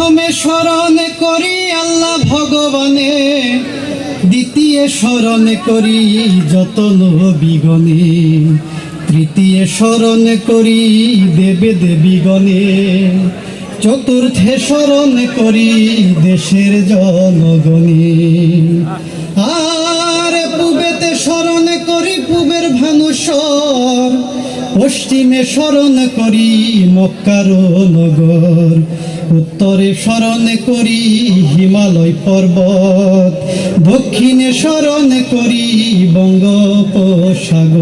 প্রথমে স্মরণ করি আল্লাহ ভগবানে, দ্বিতীয় স্মরণ করি যত নবীগণে, তৃতীয় স্মরণ করি দেবে দেবীগণে, চতুর্থে স্মরণ করি দেশের জনগণে। আর পূবেতে স্মরণ করি পূবের ভানুসর, পশ্চিমে স্মরণ করি মক্কার নগর, উত্তরে স্মরণ করি হিমালয় পর্বত, দক্ষিণে স্মরণ করি বঙ্গোপসাগর।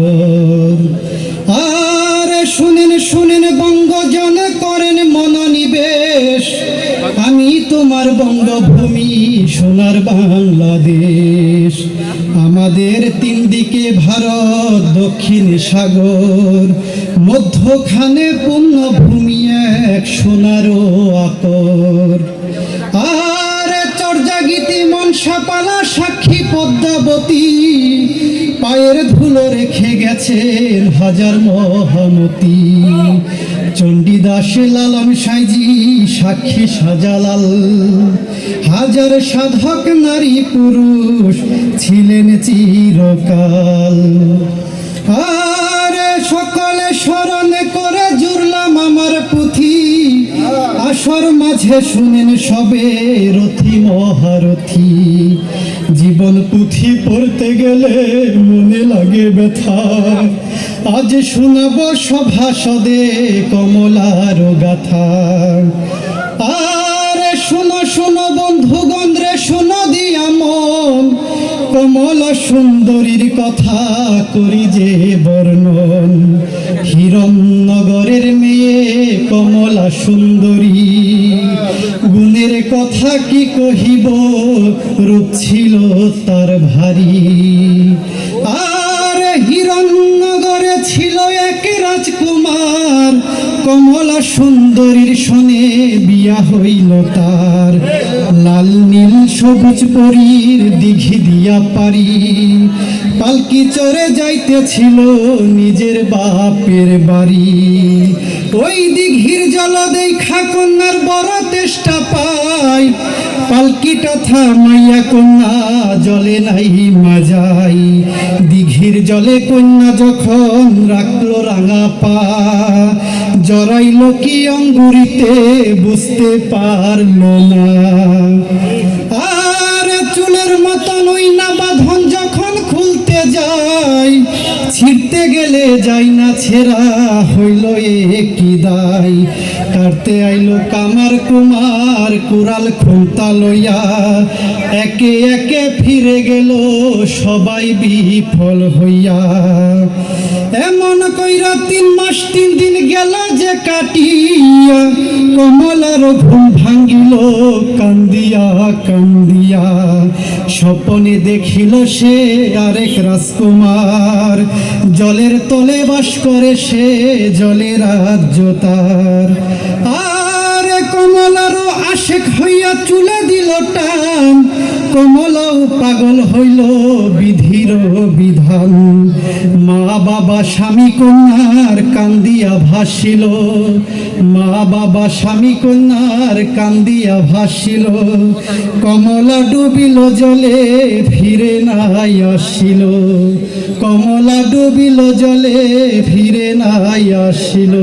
আর শুনেন শুনেন বঙ্গজন করেন মনোনিবেশ, আমি তোমার বঙ্গভূমি সোনার বাংলাদেশ। আমাদের তিন দিকে ভারত দক্ষিণ সাগর, মধ্যখানে পুণ্যভূমি এক সোনারও আকর। আর চর্যাগীতি মনসাপালা সাক্ষী পদ্মাবতী, পায়ের ধুলো রেখে গেছেন হাজার মহামতি। চণ্ডীদাস লালন সাইজি সাক্ষী শাহজালাল, হাজার সাধক নারী পুরুষ ছিলেন চিরকাল। আর সকলে স্মরণ করে জুড়লাম আমার পুঁথি, আসর মাঝে শুনেন সবে রথি মহারথী। জীবন পুঁথি পড়তে গেলে মনে লাগে ব্যথা, আজ শোনাব সভাসদে কমলার গাথা। আর শোনো শোনো বন্ধুগণ রে, শোনো দিয়া মন, কমলা সুন্দরীর কথা করি যে বর্ণন। হিরণ্যগরের মেয়ে কমলা সুন্দরী, গুণের কথা কি কহিব, রূপ ছিল তার ভারী। আর হিরণ্যগরে ছিল এক রাজকুমার, কমলা সুন্দরীর শোনে বিয়া হইল তার। লাল নীল সবুজ পরীর দিঘি দিয়া পারি, পালকি চড়ে যাইতেছিল নিজের বাপের বাড়ি। ওই দিঘির জল দেখা কন্যার বড় তেষ্টা পায়, পালকিটা থামাইয়া কন্যা জলে নাই মাজাই। দিঘির জলে কন্যা যখন রাখলো রাঙা পা, জড়াইল কি অঙ্গুরিতে বুঝতে পারল না। আর চুলের মতন ওই না বাঁধন যখন খুলতে যায়, ছিঁড়তে গেলে যাই না ছেঁড়া হইল একই দায়। কাটতে আইলো কামার কুমার কুড়াল খুন্তা লইয়া, একে একে ফিরে গেল সবাই বিফল হইয়া। এমন কইরা 3 মাস 3 দিন গেল যে কাটিয়া, কমলার ঘুম ভাঙ্গিল কান্দিয়া কান্দিয়া। স্বপনে দেখিল সে আরেক রাজকুমার, জলের তলে বাস করে সে জলে রাজ্য তার। আর কমলারও আশেক হইয়া চুলে দিল টান, কমলাও পাগল হইল বিধির বিধান। মা বাবা স্বামী কন্যার কান্দিয়া ভাসিল, মা বাবা স্বামী কন্যার কান্দিয়া ভাসিল। কমলা ডুবিল জলে ফিরে নাই আসিল, কমলা ডুবিল জলে ফিরে নাই আসিল।